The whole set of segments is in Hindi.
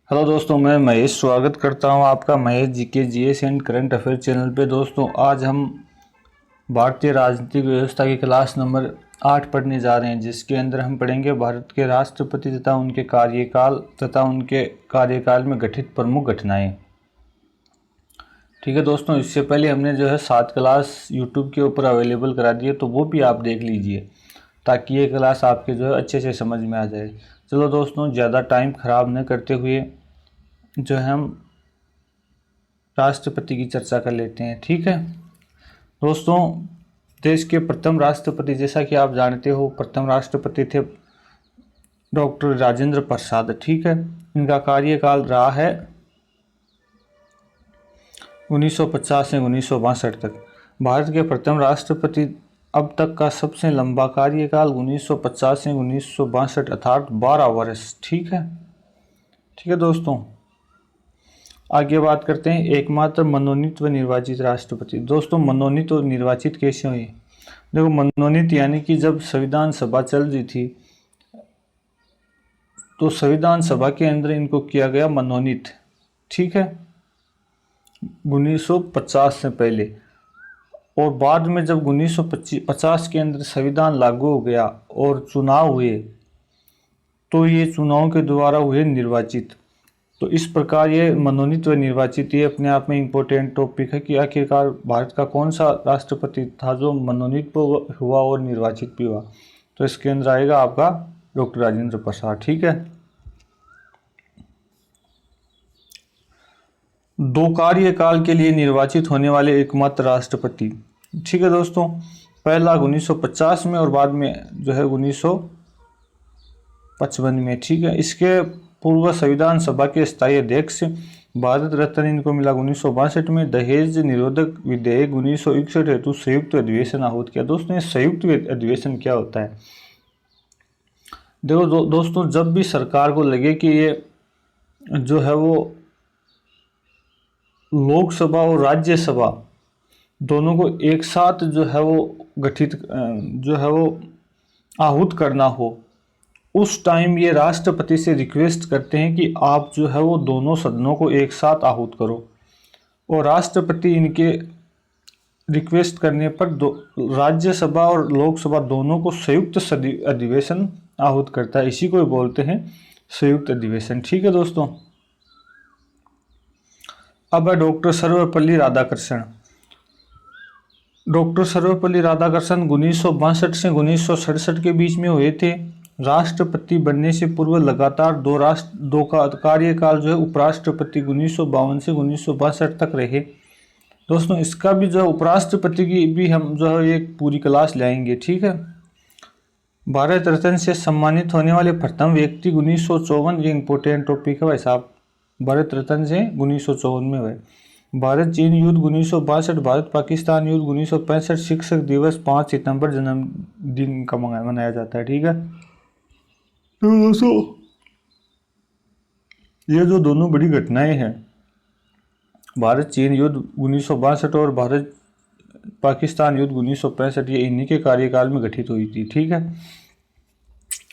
हेलो दोस्तों, मैं महेश स्वागत करता हूं आपका महेश जी के GS and current affair channel पे। दोस्तों, आज हम भारतीय राजनीतिक व्यवस्था की क्लास नंबर 8 पढ़ने जा रहे हैं, जिसके अंदर हम पढ़ेंगे भारत के राष्ट्रपति तथा उनके कार्यकाल में घटित प्रमुख घटनाएं। ठीक है दोस्तों, इससे पहले हमने जो है 7 क्लास यूट्यूब के ऊपर अवेलेबल करा दी है, तो वो भी आप देख लीजिए ताकि ये क्लास आपके जो है अच्छे से समझ में आ जाए। चलो दोस्तों, ज़्यादा टाइम ख़राब न करते हुए जो है हम राष्ट्रपति की चर्चा कर लेते हैं। ठीक है दोस्तों, देश के प्रथम राष्ट्रपति, जैसा कि आप जानते हो, प्रथम राष्ट्रपति थे डॉक्टर राजेंद्र प्रसाद। ठीक है, इनका कार्यकाल रहा है 1950 से 1962 तक। भारत के प्रथम राष्ट्रपति अब तक का सबसे लंबा कार्यकाल 1950 से 1962 अर्थात 12 वर्ष। ठीक है दोस्तों, आगे बात करते हैं एकमात्र मनोनीत व निर्वाचित राष्ट्रपति। दोस्तों, मनोनीत और निर्वाचित कैसे हुए? देखो, मनोनीत यानी कि जब संविधान सभा चल रही थी तो संविधान सभा के अंदर इनको किया गया मनोनीत। ठीक है, 1950 से पहले। और बाद में जब 1950 के अंदर संविधान लागू हो गया और चुनाव हुए, तो ये चुनाव के द्वारा हुए निर्वाचित। तो इस प्रकार ये मनोनीत व निर्वाचित, ये अपने आप में इम्पोर्टेंट टॉपिक है कि आखिरकार भारत का कौन सा राष्ट्रपति था जो मनोनीत भी हुआ और निर्वाचित भी हुआ। तो इसके अंदर आएगा आपका डॉक्टर राजेंद्र प्रसाद। ठीक है, 2 कार्यकाल के लिए निर्वाचित होने वाले एकमात्र राष्ट्रपति। ठीक है दोस्तों, पहला 1950 में और बाद में जो है 1955 में। ठीक है, इसके पूर्व संविधान सभा के स्थायी अध्यक्ष भारत रत्न इनको मिला 1962 में। दहेज निरोधक विधेयक 1961 हेतु संयुक्त अधिवेशन आहूत किया। दोस्तों, ये संयुक्त अधिवेशन क्या होता है? देखो दोस्तों, जब भी सरकार को लगे कि ये जो है वो लोकसभा और राज्यसभा दोनों को एक साथ जो है वो आहूत करना हो, उस टाइम ये राष्ट्रपति से रिक्वेस्ट करते हैं कि आप जो है वो दोनों सदनों को एक साथ आहूत करो। और राष्ट्रपति इनके रिक्वेस्ट करने पर राज्यसभा और लोकसभा दोनों को संयुक्त अधिवेशन आहूत करता है। इसी को बोलते हैं संयुक्त अधिवेशन। ठीक है दोस्तों, अब है डॉक्टर सर्वपल्ली राधाकृष्णन। डॉक्टर सर्वपल्ली राधाकृष्णन 1962 से 1967 के बीच में हुए थे। राष्ट्रपति बनने से पूर्व लगातार दो कार्यकाल जो है उपराष्ट्रपति 1952 से 1962 तक रहे। दोस्तों, इसका भी जो है उपराष्ट्रपति की भी हम जो है एक पूरी क्लास लाएंगे। ठीक है, भारत रत्न से सम्मानित होने वाले प्रथम व्यक्ति 1954, ये इंपॉर्टेंट टॉपिक है भाई साहब। भारत रत्न से 1954 में हुए। भारत चीन युद्ध 1962, भारत पाकिस्तान युद्ध 1965, शिक्षक दिवस 5 सितंबर जन्मदिन का मनाया जाता है। ठीक है, तो दोस्तों ये जो दोनों बड़ी घटनाएं हैं, भारत चीन युद्ध 1962 और भारत पाकिस्तान युद्ध 1965, ये इन्हीं के कार्यकाल में घटित हुई थी। ठीक है,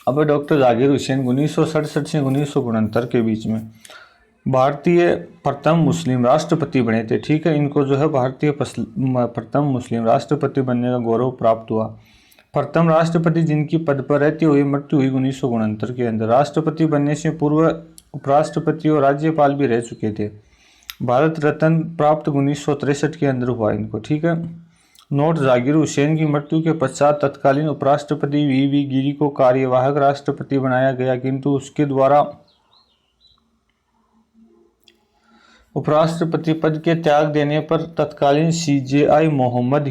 अब डॉक्टर जाकिर हुसैन 1967 से 1969 के बीच में भारतीय प्रथम मुस्लिम राष्ट्रपति बने थे। ठीक है, इनको जो है भारतीय प्रथम मुस्लिम राष्ट्रपति बनने का गौरव प्राप्त हुआ। प्रथम राष्ट्रपति जिनकी पद पर रहते हुए मृत्यु हुई 1969 के अंदर। राष्ट्रपति बनने से पूर्व उपराष्ट्रपति और राज्यपाल भी रह चुके थे। भारत रत्न प्राप्त 1963 के अंदर हुआ इनको। ठीक है, नोट, जाकिर हुसैन की मृत्यु के पश्चात तत्कालीन उपराष्ट्रपति वी गिरी को कार्यवाहक राष्ट्रपति बनाया गया, किंतु उसके द्वारा उपराष्ट्रपति पद के त्याग देने पर तत्कालीन सीजेआई मोहम्मद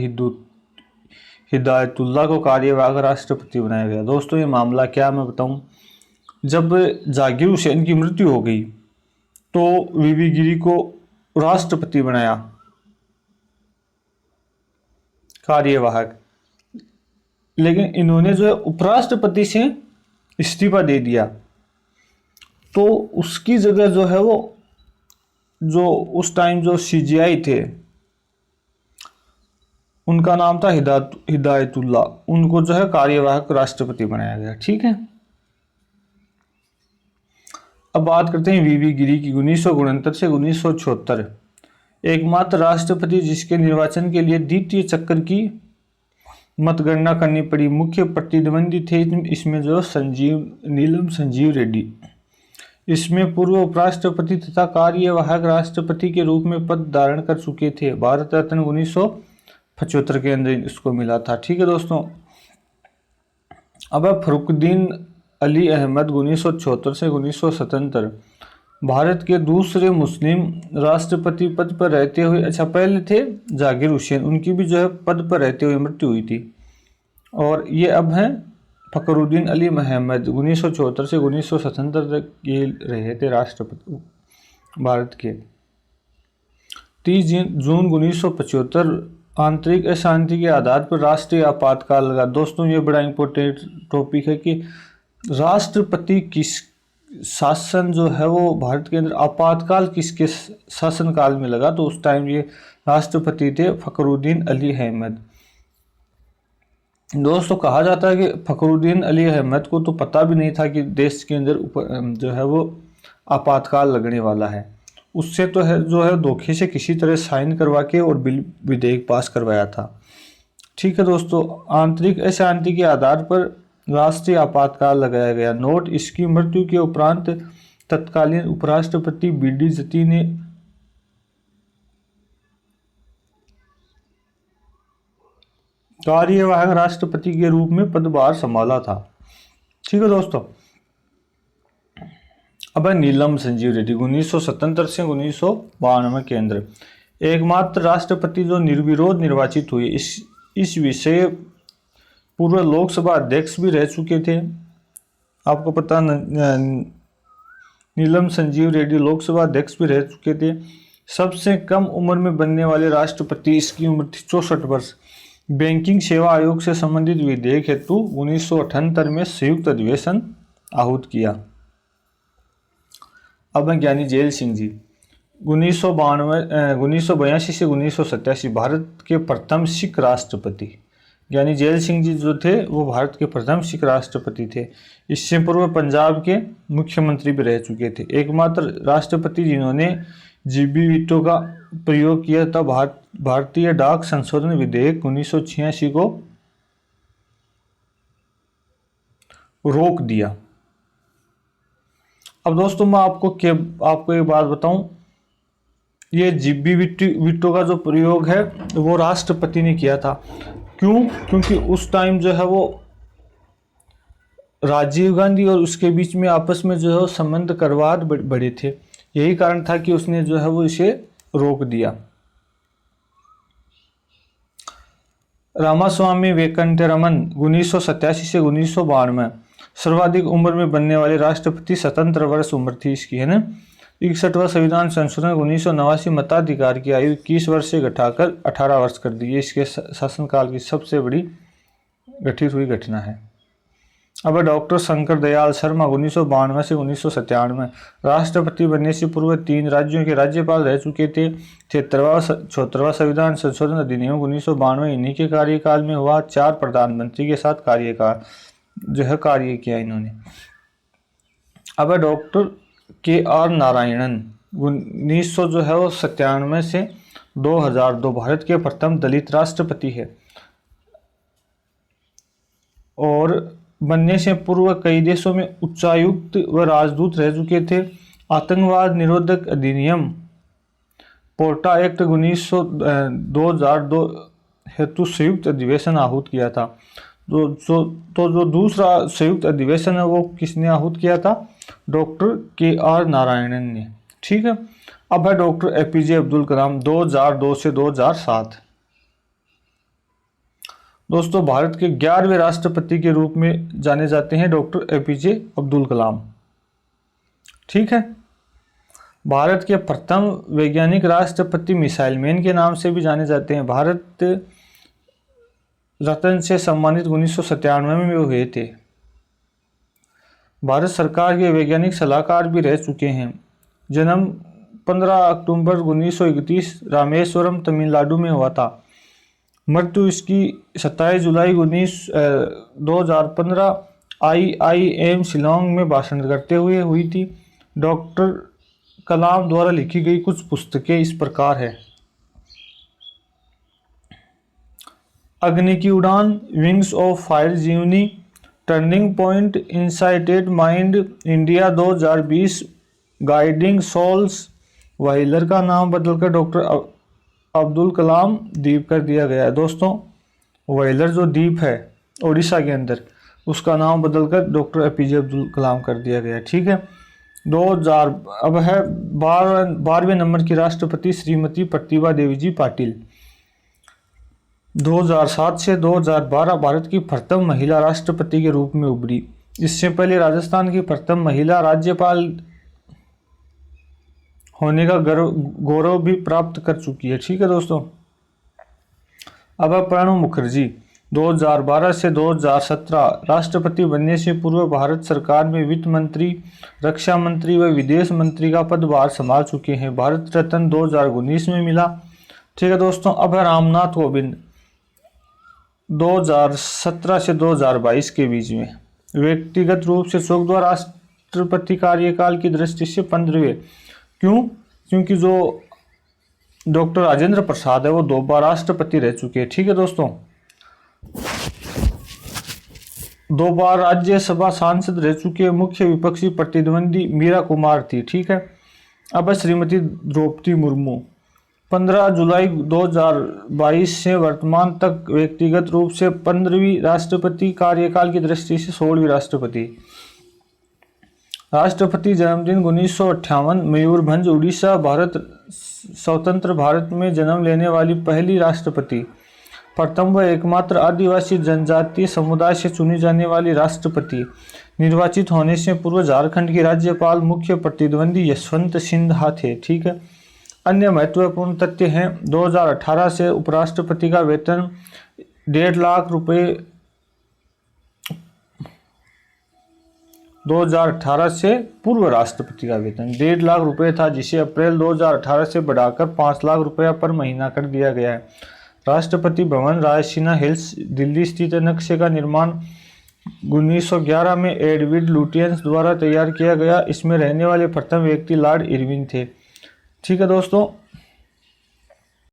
हिदायतुल्लाह को कार्यवाहक राष्ट्रपति बनाया गया। दोस्तों, ये मामला क्या मैं बताऊं, जब जाकिर हुसैन की मृत्यु हो गई तो वीवी गिरी को राष्ट्रपति बनाया कार्यवाहक, लेकिन इन्होंने जो है उपराष्ट्रपति से इस्तीफा दे दिया। तो उसकी जगह जो है वो जो उस टाइम जो सीजीआई थे उनका नाम था हिदायतुल्लाह, उनको जो है कार्यवाहक राष्ट्रपति बनाया गया। ठीक है, अब बात करते हैं वीवी गिरी की। 1969 से 1976 एकमात्र राष्ट्रपति जिसके निर्वाचन के लिए द्वितीय चक्र की मतगणना करनी पड़ी। मुख्य प्रतिद्वंदी थे इसमें जो नीलम संजीव रेड्डी। इसमें पूर्व उपराष्ट्रपति तथा कार्यवाहक राष्ट्रपति के रूप में पद धारण कर चुके थे। भारत रत्न 1975 के अंदर इसको मिला था। ठीक है दोस्तों। अब फरुखुद्दीन अली अहमद 1974 से 1977 भारत के दूसरे मुस्लिम राष्ट्रपति पद पर रहते हुए, अच्छा पहले थे जाकिर हुसैन, उनकी भी जो है पद पर रहते हुए मृत्यु हुई थी। और ये अब हैं फखरुद्दीन अली अहमद, 1974 से 1977 तक ये रहे थे राष्ट्रपति भारत के। 30 जून 1975 आंतरिक अशांति के आधार पर राष्ट्रीय आपातकाल लगा। दोस्तों ये बड़ा इंपॉर्टेंट टॉपिक है कि राष्ट्रपति किस शासन जो है वो भारत के अंदर आपातकाल किसके शासनकाल में लगा, तो उस टाइम ये राष्ट्रपति थे फखरुद्दीन अली अहमद। दोस्तों कहा जाता है कि फखरुद्दीन अली अहमद को तो पता भी नहीं था कि देश के अंदर जो है वो आपातकाल लगने वाला है। उससे तो है जो है धोखे से किसी तरह साइन करवा के और बिल विधेयक पास करवाया था। ठीक है दोस्तों। आंतरिक अशांति के आधार पर राष्ट्रीय आपातकाल लगाया गया। नोट, इसकी मृत्यु के उपरांत तत्कालीन उपराष्ट्रपति बीडी जती ने कार्यवाहक राष्ट्रपति के रूप में पदभार संभाला था। ठीक है दोस्तों। अब नीलम संजीव रेड्डी 1977 से 1992 के अंदर एकमात्र राष्ट्रपति जो निर्विरोध निर्वाचित हुए। इस विषय पूर्व लोकसभा अध्यक्ष भी रह चुके थे। आपको पता नीलम संजीव रेड्डी लोकसभा अध्यक्ष भी रह चुके थे। सबसे कम उम्र में बनने वाले राष्ट्रपति, इसकी उम्र थी 64 वर्ष। बैंकिंग सेवा आयोग से संबंधित विधेयक हेतु 1978 में संयुक्त अधिवेशन आहूत किया। अब ज्ञानी जैल सिंह जी 1982 से 1987 भारत के प्रथम सिख राष्ट्रपति। ज्ञानी जैल सिंह जी जो थे वो भारत के प्रथम सिख राष्ट्रपति थे। इससे पूर्व पंजाब के मुख्यमंत्री भी रह चुके थे। एकमात्र राष्ट्रपति जिन्होंने जीबी वीटो का प्रयोग किया था। भारतीय डाक संशोधन विधेयक 1986 को रोक दिया। अब दोस्तों मैं आपको एक बात बताऊं, ये जीबी वीटो का जो प्रयोग है वो राष्ट्रपति ने किया था। क्यों? क्योंकि उस टाइम जो है वो राजीव गांधी और उसके बीच में आपस में जो है संबंध करवाद बड़े थे। यही कारण था कि उसने जो है वो इसे रोक दिया। रामास्वामी वेंकटरमन 1987 से 1992 सर्वाधिक उम्र में बनने वाले राष्ट्रपति। 17 वर्ष उम्र थी इसकी, है ना। 61वां संविधान संशोधन 1989 मताधिकार की आयु 21 वर्ष से घटाकर 18 वर्ष कर दी। इसके शासनकाल की सबसे बड़ी घटित हुई घटना है। अब डॉक्टर शंकर दयाल शर्मा 1992 से 1997 राष्ट्रपति बनने से पूर्व 3 राज्यों के राज्यपाल रह चुके थे। 76वां संविधान संशोधन अधिनियम 1992 इन्हीं के कार्यकाल में हुआ। 4 प्रधानमंत्री के साथ कार्य किया इन्होंने। अब डॉक्टर KR नारायणन 1997 से 2002 भारत के प्रथम दलित राष्ट्रपति है और बनने से पूर्व कई देशों में उच्चायुक्त व राजदूत रह चुके थे। आतंकवाद निरोधक अधिनियम पोर्टा एक्ट 2002 हेतु संयुक्त अधिवेशन आहूत किया था। जो दूसरा संयुक्त अधिवेशन है वो किसने आहूत किया था? डॉक्टर KR नारायणन ने। ठीक है। अब है डॉक्टर APJ अब्दुल कलाम 2002 से 2007। दोस्तों भारत के 11वें राष्ट्रपति के रूप में जाने जाते हैं डॉक्टर APJ अब्दुल कलाम। ठीक है। भारत के प्रथम वैज्ञानिक राष्ट्रपति मिसाइल मैन के नाम से भी जाने जाते हैं। भारत रत्न से सम्मानित 1997 में हुए थे। भारत सरकार के वैज्ञानिक सलाहकार भी रह चुके हैं। जन्म 15 अक्टूबर 1931 रामेश्वरम तमिलनाडु में हुआ था। मृत्यु इसकी 27 जुलाई 2015 IIM शिलोंग में भाषण करते हुए हुई थी। डॉक्टर कलाम द्वारा लिखी गई कुछ पुस्तकें इस प्रकार है। अग्नि की उड़ान, विंग्स ऑफ फायर, जीवनी, turning point, incited mind, India 2020, guiding souls. Wheeler का नाम बदलकर डॉक्टर अब्दुल कलाम द्वीप कर दिया गया है। दोस्तों, व्हीलर जो द्वीप है उड़ीसा के अंदर, उसका नाम बदलकर डॉक्टर एपीजे अब्दुल कलाम कर दिया गया है। ठीक है। 2000 अब है 12वें नंबर की राष्ट्रपति श्रीमती प्रतिभा देवी जी पाटिल। 2007 से 2012 भारत की प्रथम महिला राष्ट्रपति के रूप में उभरी। इससे पहले राजस्थान की प्रथम महिला राज्यपाल होने का गौरव भी प्राप्त कर चुकी है। ठीक है दोस्तों। अब है प्रणब मुखर्जी। 2012 से 2017 राष्ट्रपति बनने से पूर्व भारत सरकार में वित्त मंत्री, रक्षा मंत्री व विदेश मंत्री का पदभार संभाल चुके हैं। भारत रत्न 2019 में मिला। ठीक है दोस्तों। अब है रामनाथ कोविंद। 2017 से 2022 के बीच में व्यक्तिगत रूप से 14वां राष्ट्रपति कार्यकाल की दृष्टि से 15वें। क्यों? क्योंकि जो डॉक्टर राजेंद्र प्रसाद है वो 2 बार राष्ट्रपति रह चुके हैं। ठीक है दोस्तों। 2 बार राज्यसभा सांसद रह चुके मुख्य विपक्षी प्रतिद्वंदी मीरा कुमार थी। ठीक है। अब है श्रीमती द्रौपदी मुर्मू। 15 जुलाई 2022 से वर्तमान तक व्यक्तिगत रूप से 15वीं राष्ट्रपति, कार्यकाल की दृष्टि से 16वीं राष्ट्रपति। राष्ट्रपति जन्मदिन 1958, मयूरभंज उड़ीसा। भारत स्वतंत्र भारत में जन्म लेने वाली पहली राष्ट्रपति, प्रथम व एकमात्र आदिवासी जनजातीय समुदाय से चुनी जाने वाली राष्ट्रपति। निर्वाचित होने से पूर्व झारखंड की राज्यपाल मुख्य प्रतिद्वंदी यशवंत सिन्हा थे। ठीक है। अन्य महत्वपूर्ण तथ्य हैं। 2018 से उपराष्ट्रपति का वेतन 1.5 लाख रुपए 2018 से पूर्व राष्ट्रपति का वेतन 1.5 लाख रुपए था, जिसे अप्रैल 2018 से बढ़ाकर 5 लाख रुपया पर महीना कर दिया गया है। राष्ट्रपति भवन रायसीना हिल्स दिल्ली स्थित नक्शे का निर्माण 1911 में एडविड लुटियंस द्वारा तैयार किया गया। इसमें रहने वाले प्रथम व्यक्ति लॉर्ड इरविन थे। ठीक है दोस्तों।